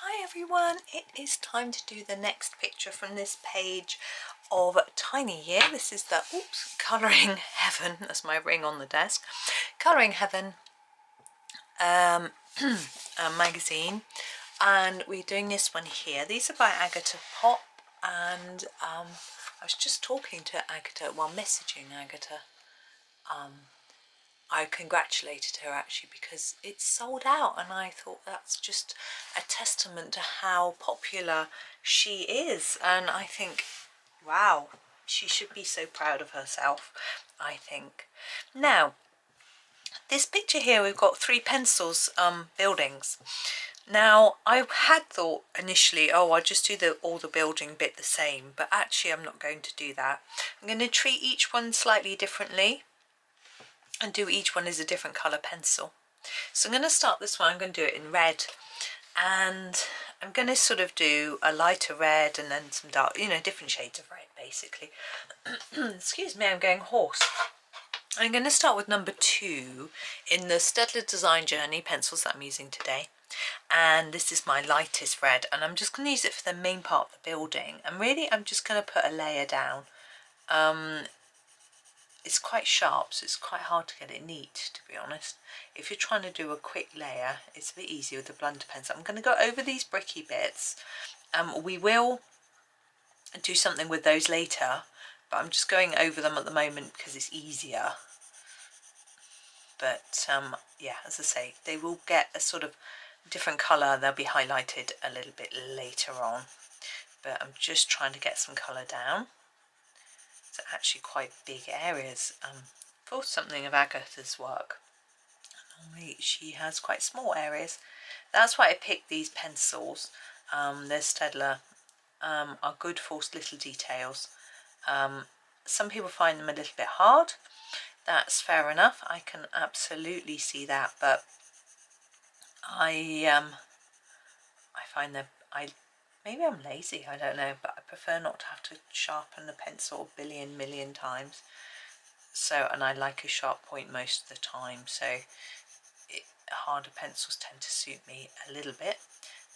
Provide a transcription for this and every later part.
Hi everyone, it is time to do the next picture from this page of Tiny Year. This is the Colouring Heaven, that's my ring on the desk, Colouring Heaven magazine, and we're doing this one here. These are by Agotapop, and I was just talking to Agata, well, messaging Agata. I congratulated her actually because it's sold out, and I thought that's just a testament to how popular she is, and I think, wow, she should be so proud of herself, I think. Now, this picture here, we've got three pencils, buildings. Now, I had thought initially, oh, I'll just do all the building bit the same, but actually I'm not going to do that. I'm going to treat each one slightly differently and do each one as a different colour pencil. So I'm going to start this one, I'm going to do it in red, and I'm going to sort of do a lighter red and then some dark, you know, different shades of red basically. Excuse me, I'm going hoarse. I'm going to start with number 2 in the Staedtler Design Journey pencils that I'm using today, and this is my lightest red, and I'm just going to use it for the main part of the building, and really I'm just going to put a layer down. It's quite sharp, so it's quite hard to get it neat, to be honest. If you're trying to do a quick layer, it's a bit easier with the blunter pencil. I'm going to go over these bricky bits. We will do something with those later, but I'm just going over them at the moment because it's easier. But yeah, as I say, they will get a sort of different colour. They'll be highlighted a little bit later on. But I'm just trying to get some colour down. It's actually quite big areas for something of Agatha's work. Normally she has quite small areas. That's why I picked these pencils. They're Staedtler, are good for little details. Some people find them a little bit hard. That's fair enough. I can absolutely see that, but I find that maybe I'm lazy, I don't know, but I prefer not to have to sharpen the pencil a million times. So, and I like a sharp point most of the time, so harder pencils tend to suit me a little bit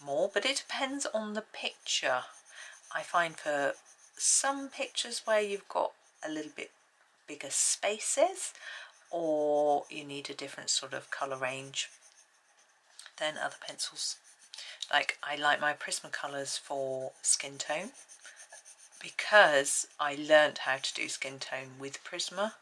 more, but it depends on the picture. I find for some pictures where you've got a little bit bigger spaces, or you need a different sort of colour range, then other pencils. Like, I like my Prismacolors for skin tone because I learnt how to do skin tone with Prisma.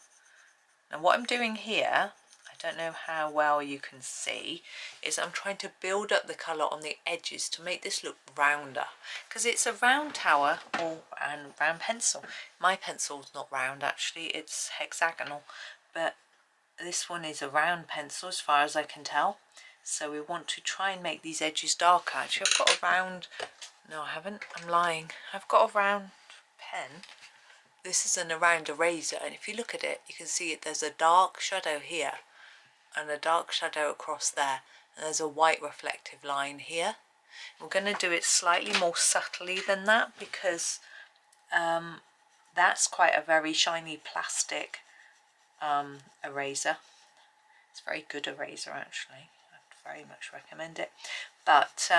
Now what I'm doing here, I don't know how well you can see, is I'm trying to build up the colour on the edges to make this look rounder, because it's a round tower and round pencil. My pencil's not round actually, it's hexagonal, but this one is a round pencil as far as I can tell. So we want to try and make these edges darker. Actually, I've got a round, no I haven't, I'm lying. I've got a round pen. This is a round eraser, and if you look at it, you can see there's a dark shadow here and a dark shadow across there. And there's a white reflective line here. We're going to do it slightly more subtly than that because that's quite a very shiny plastic eraser. It's a very good eraser actually. Very much recommend it, but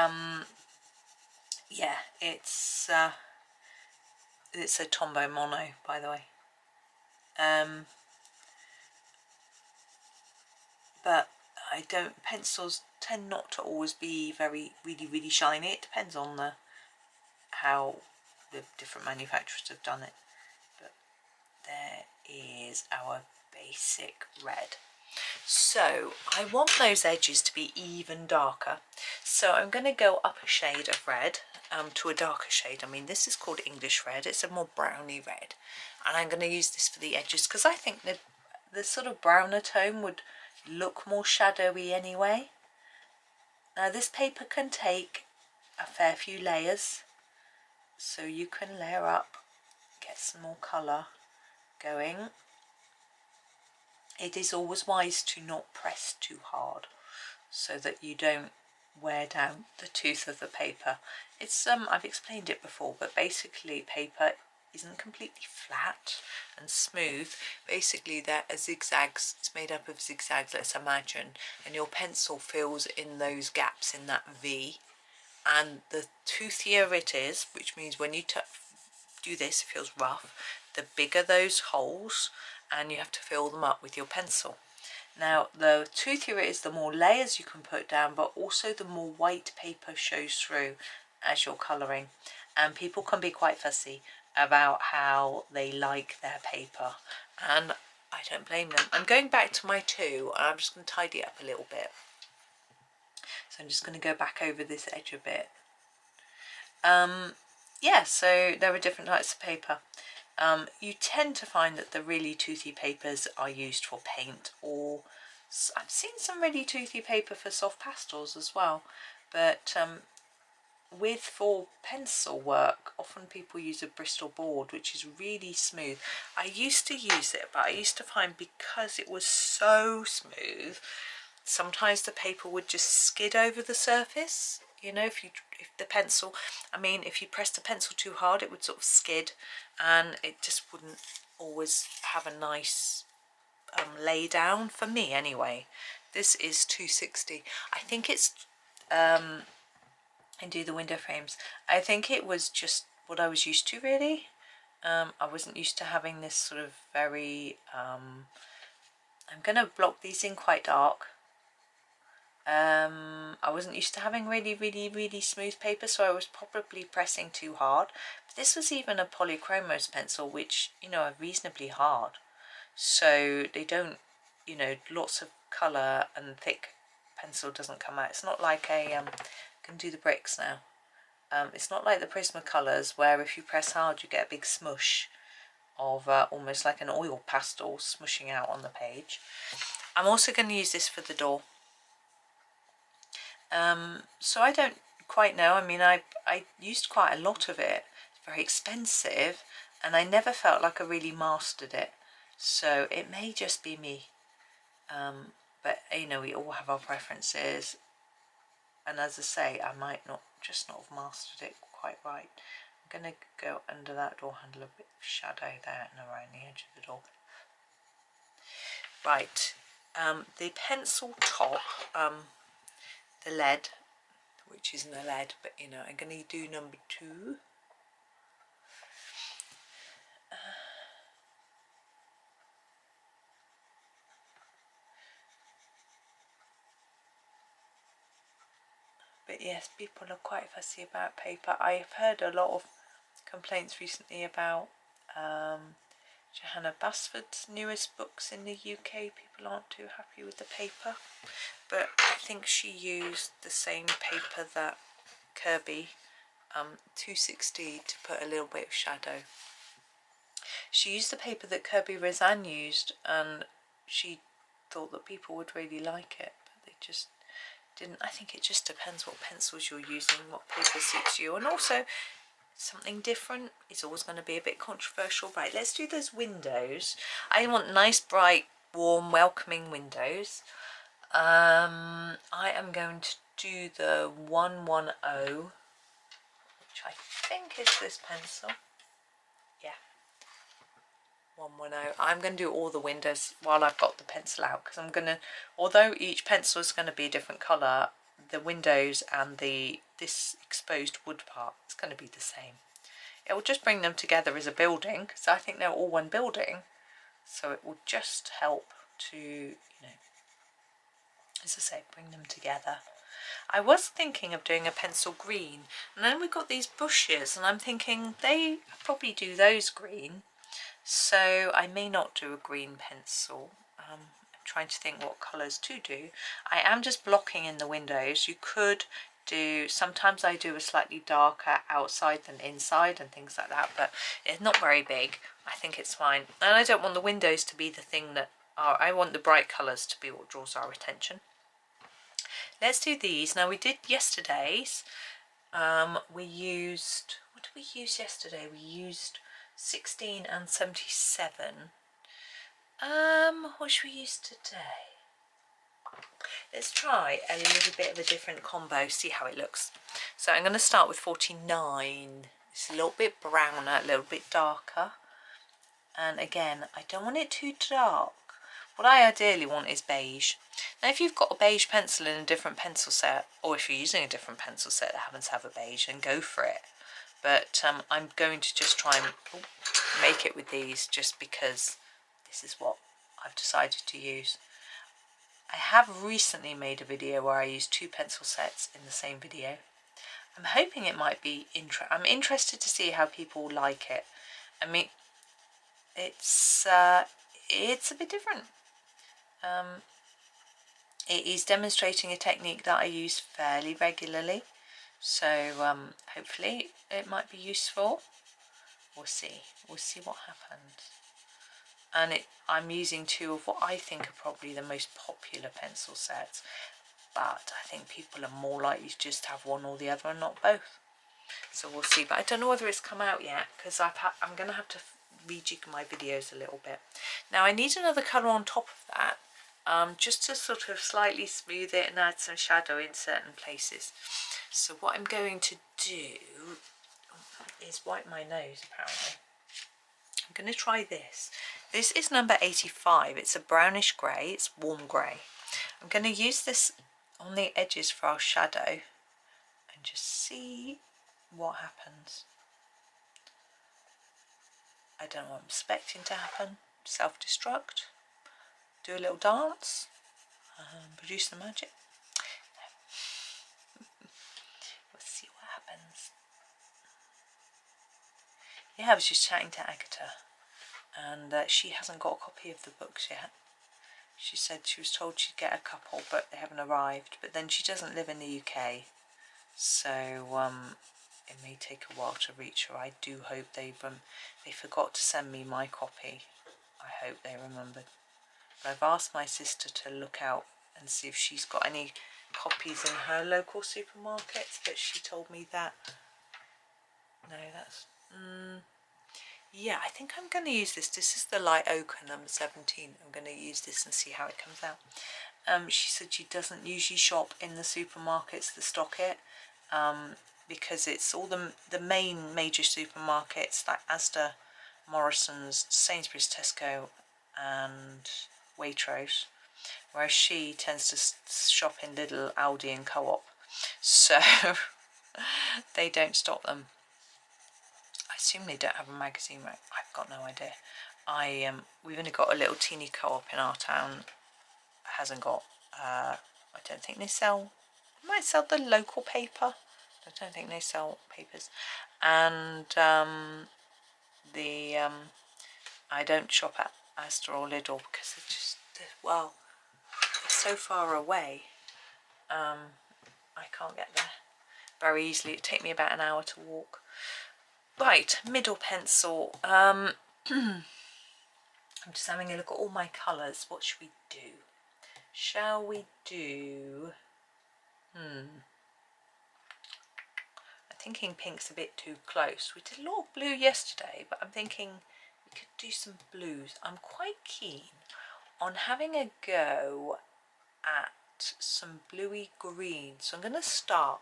yeah, it's a Tombow Mono, by the way, but pencils tend not to always be really shiny. It depends on how the different manufacturers have done it. But there is our basic red. So I want those edges to be even darker, so I'm going to go up a shade of red to a darker shade. I mean, this is called English red, it's a more browny red, and I'm going to use this for the edges because I think the sort of browner tone would look more shadowy anyway. Now this paper can take a fair few layers, so you can layer up, get some more colour going. It is always wise to not press too hard so that you don't wear down the tooth of the paper. It's I've explained it before, but basically paper isn't completely flat and smooth. Basically there are zigzags, it's made up of zigzags, let's imagine, and your pencil fills in those gaps in that V, and the toothier it is, which means when you do this, it feels rough, the bigger those holes, and you have to fill them up with your pencil. Now, the toothier it is, the more layers you can put down, but also the more white paper shows through as you're colouring. And people can be quite fussy about how they like their paper, and I don't blame them. I'm going back to my 2, and I'm just going to tidy it up a little bit. So I'm just going to go back over this edge a bit. Yeah, so there are different types of paper. You tend to find that the really toothy papers are used for paint, or I've seen some really toothy paper for soft pastels as well, but for pencil work, often people use a Bristol board, which is really smooth. I used to use it, but I used to find because it was so smooth, sometimes the paper would just skid over the surface. You know, if the pencil, I mean, if you pressed the pencil too hard, it would sort of skid, and it just wouldn't always have a nice lay down, for me anyway. This is 260. I think it's and do the window frames. I think it was just what I was used to, really. I wasn't used to having this sort of very I'm going to block these in quite dark. I wasn't used to having really smooth paper, so I was probably pressing too hard. But this was even a polychromos pencil, which, you know, are reasonably hard, so they don't, you know, lots of colour and thick pencil doesn't come out. It's not like a can do the bricks now. It's not like the Prismacolors, where if you press hard you get a big smush of almost like an oil pastel smushing out on the page. I'm also going to use this for the door. So I don't quite know. I mean, I used quite a lot of it. It's very expensive, and I never felt like I really mastered it. So it may just be me. But, you know, we all have our preferences. And as I say, I might not have mastered it quite right. I'm going to go under that door handle, a bit of shadow there and around the edge of the door. Right, the pencil top, the lead, which isn't a lead, but you know, I'm going to do number 2. But yes, people are quite fussy about paper. I've heard a lot of complaints recently about Johanna Basford's newest books in the UK. People aren't too happy with the paper, but I think she used the same paper that Kirby 260 to put a little bit of shadow. She used the paper that Kirby Rosanne used, and she thought that people would really like it, but they just didn't. I think it just depends what pencils you're using, what paper suits you, and also something different is always going to be a bit controversial. Right, let's do those windows. I want nice, bright, warm, welcoming windows. I am going to do the 110, which I think is this pencil. Yeah, 110. I'm going to do all the windows while I've got the pencil out, because I'm going to, although each pencil is going to be a different colour, the windows and this exposed wood part is going to be the same. It will just bring them together as a building, because I think they're all one building, so it will just help to, you know, as I say, bring them together. I was thinking of doing a pencil green, and then we've got these bushes, and I'm thinking they probably do those green, so I may not do a green pencil. I'm trying to think what colours to do. I am just blocking in the windows. You could do, sometimes I do a slightly darker outside than inside and things like that, but it's not very big. I think it's fine, and I don't want the windows to be the thing that are, I want the bright colours to be what draws our attention. Let's do these. Now we did yesterday's, we used, what did we use yesterday? We used 16 and 77. What should we use today? Let's try a little bit of a different combo, see how it looks. So I'm going to start with 49. It's a little bit browner, a little bit darker. And again, I don't want it too dark. What I ideally want is beige. Now if you've got a beige pencil in a different pencil set, or if you're using a different pencil set that happens to have a beige, then go for it. But I'm going to just try and make it with these just because this is what I've decided to use. I have recently made a video where I used 2 pencil sets in the same video. I'm hoping it might be I'm interested to see how people like it. I mean, it's a bit different. It is demonstrating a technique that I use fairly regularly, so hopefully it might be useful. We'll see what happens. And I'm using 2 of what I think are probably the most popular pencil sets, but I think people are more likely to just have one or the other and not both. So we'll see, but I don't know whether it's come out yet because I'm going to have to rejig my videos a little bit. Now I need another colour on top of that, just to sort of slightly smooth it and add some shadow in certain places. So what I'm going to do is wipe my nose apparently. I'm going to try this. This is number 85. It's a brownish grey. It's warm grey. I'm going to use this on the edges for our shadow and just see what happens. I don't know what I'm expecting to happen. Self-destruct. Do a little dance. Produce the magic. We'll see what happens. Yeah, I was just chatting to Agatha, and she hasn't got a copy of the books yet. She said she was told she'd get a couple, but they haven't arrived. But then she doesn't live in the UK, so it may take a while to reach her. I do hope they forgot to send me my copy. I hope they remembered. But I've asked my sister to look out and see if she's got any copies in her local supermarkets, but she told me that. No, that's... yeah, I think I'm going to use this. This is the light ochre number 17. I'm going to use this and see how it comes out. She said she doesn't usually shop in the supermarkets that stock it, because it's all the main major supermarkets like Asda, Morrison's, Sainsbury's, Tesco and Waitrose, whereas she tends to shop in Lidl, Aldi and Co-op, so they don't stock them. I assume they don't have a magazine rack. I've got no idea. We've only got a little teeny Co-op in our town. It hasn't got. I don't think they sell. They might sell the local paper. I don't think they sell papers. And I don't shop at Asda or Lidl because it's just it's so far away. I can't get there very easily. It'd take me about an hour to walk. Right, middle pencil. I'm just having a look at all my colours. What should we do? Shall we do... I'm thinking pink's a bit too close. We did a lot of blue yesterday, but I'm thinking we could do some blues. I'm quite keen on having a go at some bluey green. So I'm going to start...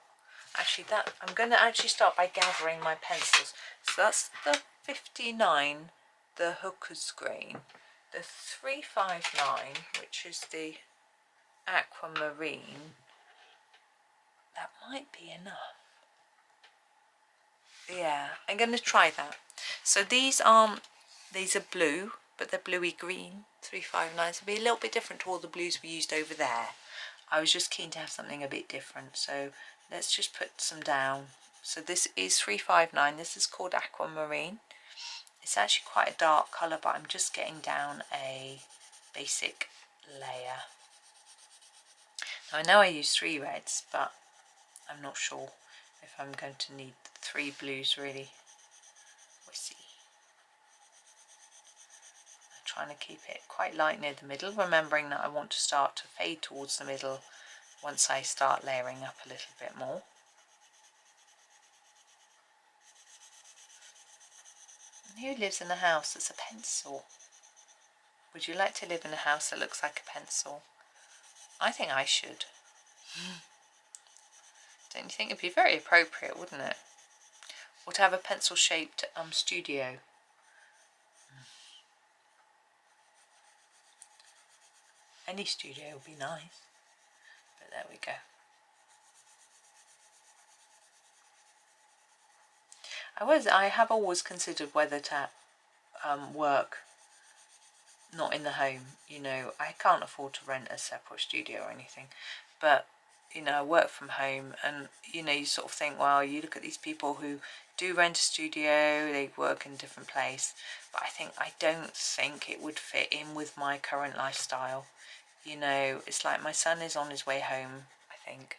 I'm going to actually start by gathering my pencils. So that's the 59, the hooker's green, the 359, which is the aquamarine. That might be enough. Yeah, I'm going to try that. So these are blue, but they're bluey green. 359s will be a little bit different to all the blues we used over there. I was just keen to have something a bit different, so let's just put some down. So this is 359. This is called aquamarine. It's actually quite a dark colour, but I'm just getting down a basic layer. Now I know I use 3 reds, but I'm not sure if I'm going to need 3 blues really. We'll see. I'm trying to keep it quite light near the middle, remembering that I want to start to fade towards the middle once I start layering up a little bit more. And who lives in a house that's a pencil? Would you like to live in a house that looks like a pencil? I think I should. Don't you think it'd be very appropriate, wouldn't it? Or to have a pencil-shaped studio. Any studio would be nice, but there we go. I have always considered whether to work not in the home. You know, I can't afford to rent a separate studio or anything, but you know, I work from home, and you know, you sort of think, well, you look at these people who do rent a studio, they work in a different place, but I don't think it would fit in with my current lifestyle. You know, it's like my son is on his way home, I think.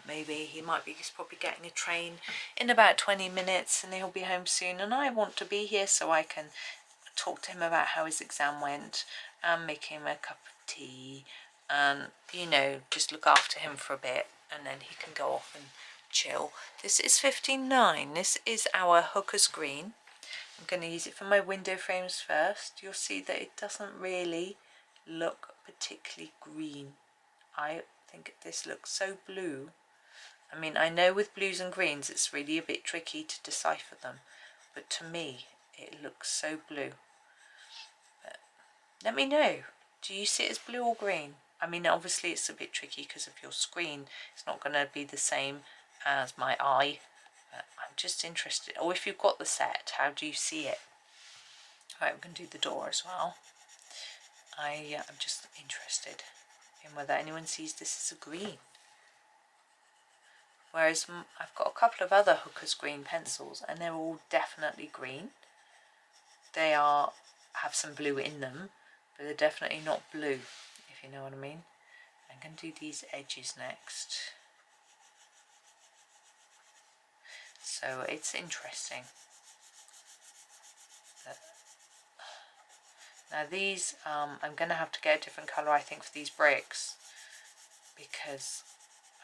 Maybe he's probably getting a train in about 20 minutes and he'll be home soon, and I want to be here so I can talk to him about how his exam went and make him a cup of tea and, you know, just look after him for a bit, and then he can go off and chill. This is 15.9. This is our Hooker's Green. I'm going to use it for my window frames first. You'll see that it doesn't really look particularly green. I think this looks so blue. I mean, I know with blues and greens it's really a bit tricky to decipher them, but to me it looks so blue. But let me know, do you see it as blue or green? I mean, obviously it's a bit tricky because of your screen. It's not going to be the same as my eye, but I'm just interested. Or if you've got the set, how do you see it? Right, we're going to do the door as well. I'm just interested in whether anyone sees this as a green. Whereas I've got a couple of other Hooker's Green pencils and they're all definitely green. They have some blue in them, but they're definitely not blue, if you know what I mean. I'm going to do these edges next. So it's interesting. Now these, I'm going to have to get a different colour, I think, for these bricks, because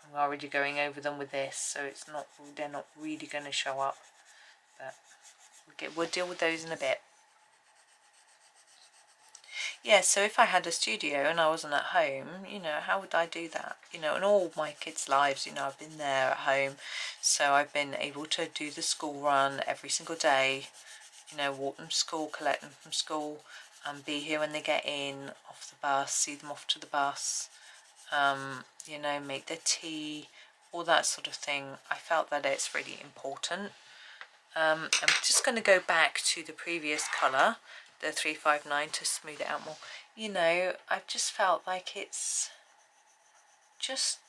I'm already going over them with this, so they're not really going to show up. But we'll deal with those in a bit. Yeah, so if I had a studio and I wasn't at home, you know, how would I do that? You know, in all my kids' lives, you know, I've been there at home, so I've been able to do the school run every single day, you know, walk them to school, collect them from school, and be here when they get in, off the bus, see them off to the bus, you know, make their tea, all that sort of thing. I felt that it's really important. I'm just going to go back to the previous colour, the 359, to smooth it out more. You know, I've just felt like it's just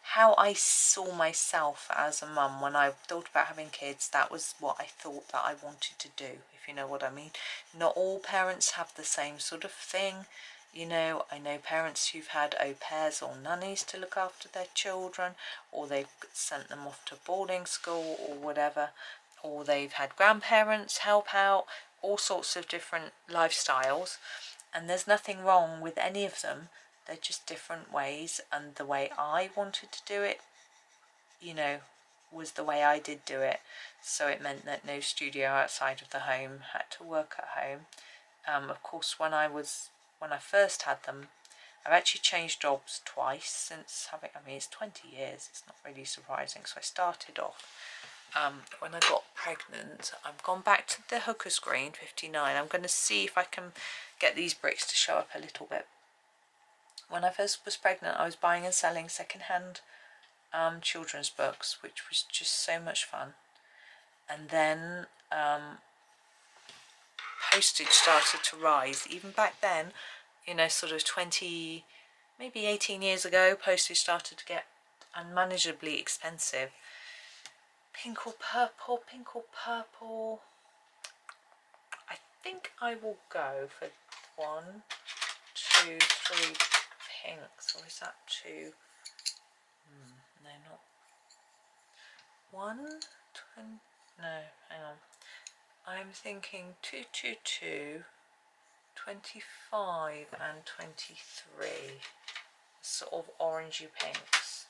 how I saw myself as a mum when I thought about having kids. That was what I thought that I wanted to do, if you know what I mean. Not all parents have the same sort of thing. You know, I know parents who've had au pairs or nannies to look after their children, or they've sent them off to boarding school or whatever, or they've had grandparents help out, all sorts of different lifestyles, and there's nothing wrong with any of them. They're just different ways, and the way I wanted to do it, you know, was the way I did do it. So it meant that no studio outside of the home, had to work at home. Of course, when I first had them, I've actually changed jobs twice since having, I mean, it's 20 years, it's not really surprising. So I started off, when I got pregnant, I've gone back to the Hooker's Green 59. I'm going to see if I can get these bricks to show up a little bit. When I first was pregnant, I was buying and selling second-hand children's books, which was just so much fun. And then postage started to rise. Even back then, you know, sort of 20, maybe 18 years ago, postage started to get unmanageably expensive. Pink or purple, pink or purple. I think I will go for 1, 2, 3 pinks, or is that 2? No, not 1, 20, no, hang on. I'm thinking 2, 2, 2, 25 and 23, sort of orangey pinks.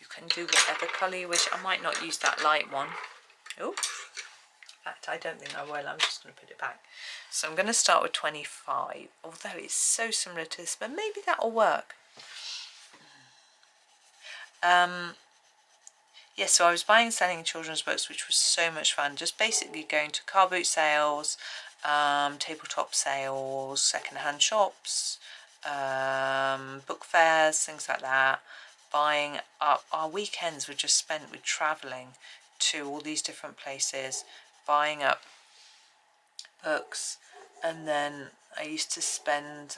You can do whatever colour you wish. I might not use that light one. Oh, in fact, I don't think I will. I'm just going to put it back. So I'm going to start with 25, although it's so similar to this, but maybe that'll work. Yeah, yes, so I was buying and selling children's books, which was so much fun. Just basically going to car boot sales, tabletop sales, second-hand shops, book fairs, things like that. Buying up. Our weekends were just spent with travelling to all these different places, buying up books, and then I used to spend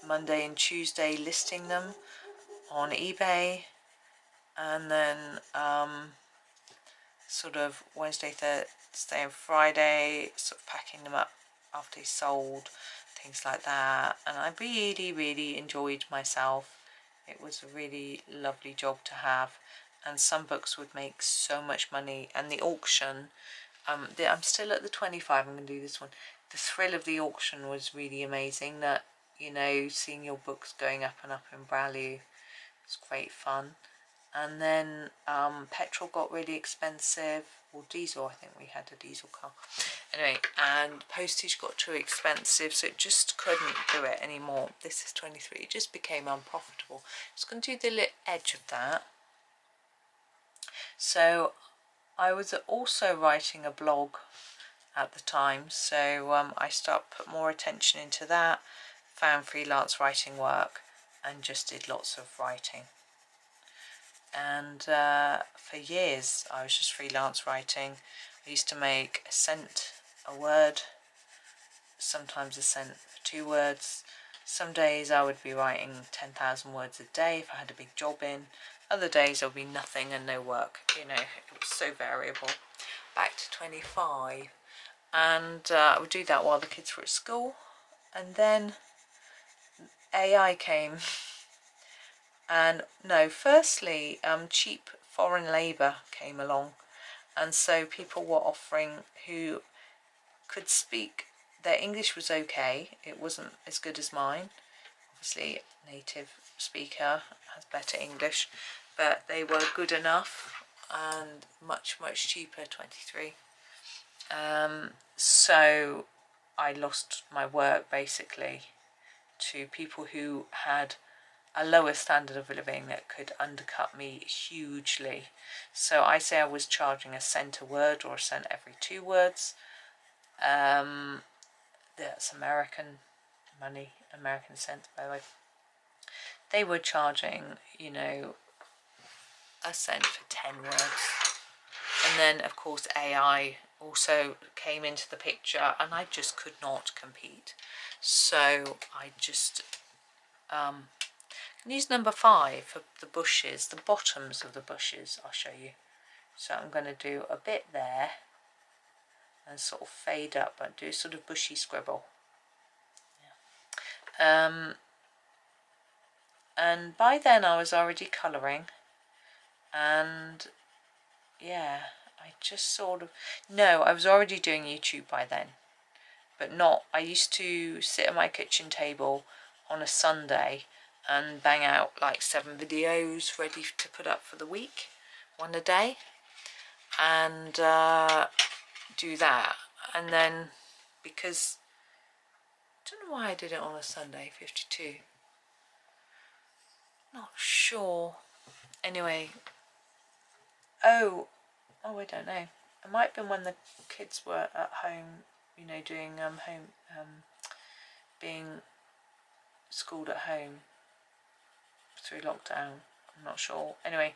Monday and Tuesday listing them on eBay, and then sort of Wednesday, Thursday and Friday sort of packing them up after they sold, things like that. And I really enjoyed myself. It was a really lovely job to have, and some books would make so much money. And the auction, I'm still at the 25. I'm going to do this one. The thrill of the auction was really amazing. That, you know, seeing your books going up and up in value, it's great fun. And then petrol got really expensive, or diesel. I think we had a diesel car. Anyway, and postage got too expensive, so it just couldn't do it anymore. This is 23. It just became unprofitable. Just going to do the little edge of that. So I was also writing a blog at the time, so I started put more attention into that, found freelance writing work, and just did lots of writing. And for years I was just freelance writing. I used to make a cent a word, sometimes a cent for 2 words. Some days I would be writing 10,000 words a day if I had a big job in. Other days there would be nothing and no work, you know. It was so variable. Back to 25, and I would do that while the kids were at school. And then AI came. And no, firstly, cheap foreign labour came along, and so people were offering who could speak. Their English was okay, it wasn't as good as mine. Obviously, native speaker has better English, but they were good enough and much cheaper. 23. So I lost my work basically to people who had a lower standard of living that could undercut me hugely. So I say I was charging a cent a word, or a cent every 2 words. That's American money, American cents, by the way. They were charging, you know, a cent for 10 words. And then, of course, AI also came into the picture, and I just could not compete. So I just use number 5 for the bushes, the bottoms of the bushes. I'll show you. So I'm going to do a bit there and sort of fade up and do sort of bushy scribble. Yeah. And by then I was already colouring, and yeah, I just sort of, no, I was already doing YouTube by then, but not, I used to sit at my kitchen table on a Sunday and bang out like 7 videos ready to put up for the week, 1 a day, and do that. And then, because I don't know why I did it on a Sunday, 52, not sure. Anyway, oh I don't know, it might have been when the kids were at home, you know, doing being schooled at home through lockdown, I'm not sure. Anyway,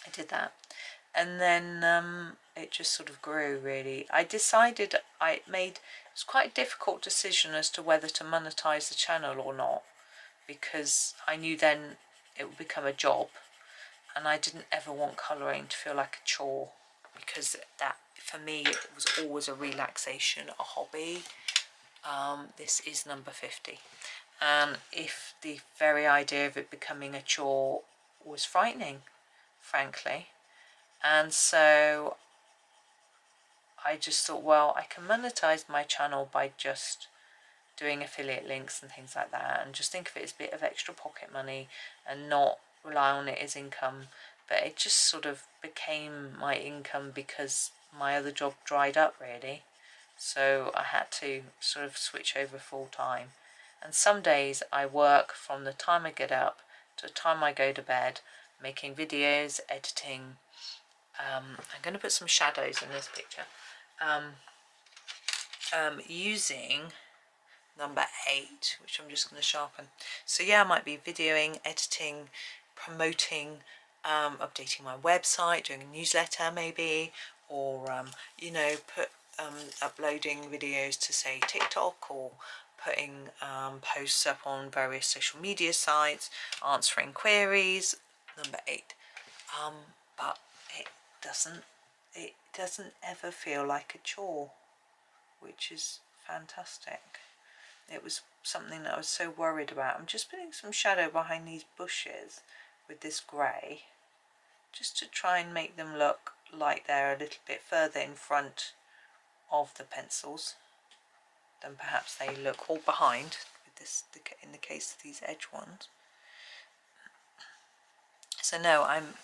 I did that, and then it just sort of grew really. I decided it was quite a difficult decision as to whether to monetize the channel or not, because I knew then it would become a job, and I didn't ever want colouring to feel like a chore, because that, for me, it was always a relaxation, a hobby. This is number 50. And if the very idea of it becoming a chore was frightening, frankly. And so I just thought, well, I can monetize my channel by just doing affiliate links and things like that, and just think of it as a bit of extra pocket money and not rely on it as income. But it just sort of became my income because my other job dried up really, so I had to sort of switch over full time. And some days I work from the time I get up to the time I go to bed, making videos, editing, I'm going to put some shadows in this picture using number 8, which I'm just going to sharpen. So yeah, I might be videoing, editing, promoting, updating my website, doing a newsletter maybe, or you know, uploading videos to say TikTok, or putting posts up on various social media sites, answering queries. Number 8, but it doesn't ever feel like a chore, which is fantastic. It was something that I was so worried about. I'm just putting some shadow behind these bushes with this grey, just to try and make them look like they're a little bit further in front of the pencils than perhaps they look, all behind with this, in the case of these edge ones. So no, I'm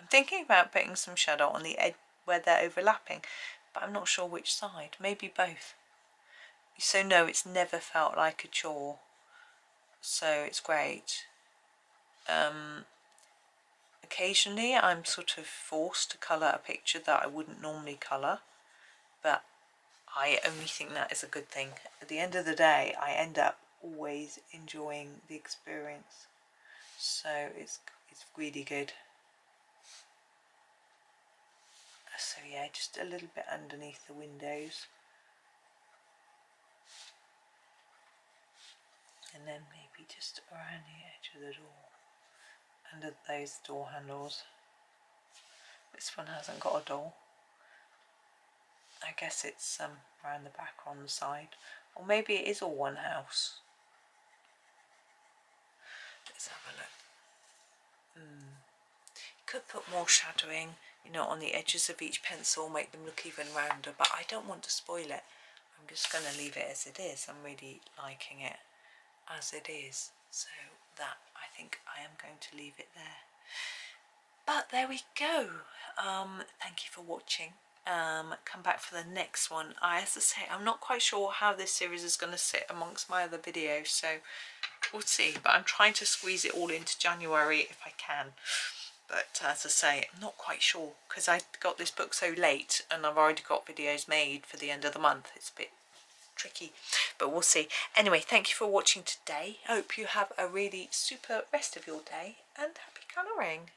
thinking about putting some shadow on the edge where they're overlapping, but I'm not sure which side. Maybe both. So no, it's never felt like a chore, so it's great. Occasionally I'm sort of forced to colour a picture that I wouldn't normally colour, but I only think that is a good thing. At the end of the day, I end up always enjoying the experience, so it's really good. So yeah, just a little bit underneath the windows, and then maybe just around the edge of the door, under those door handles. This one hasn't got a door. I guess it's around the back or on the side, or maybe it is all one house. Let's have a look. Could put more shadowing, you know, on the edges of each pencil, make them look even rounder, but I don't want to spoil it. I'm just going to leave it as it is. I'm really liking it as it is, so that I think I am going to leave it there. But there we go. Thank you for watching. Come back for the next one. As I say, I'm not quite sure how this series is going to sit amongst my other videos, so we'll see, but I'm trying to squeeze it all into January if I can. But as I say, I'm not quite sure, because I got this book so late and I've already got videos made for the end of the month. It's a bit tricky, but we'll see. Anyway, thank you for watching today. I hope you have a really super rest of your day, and happy colouring.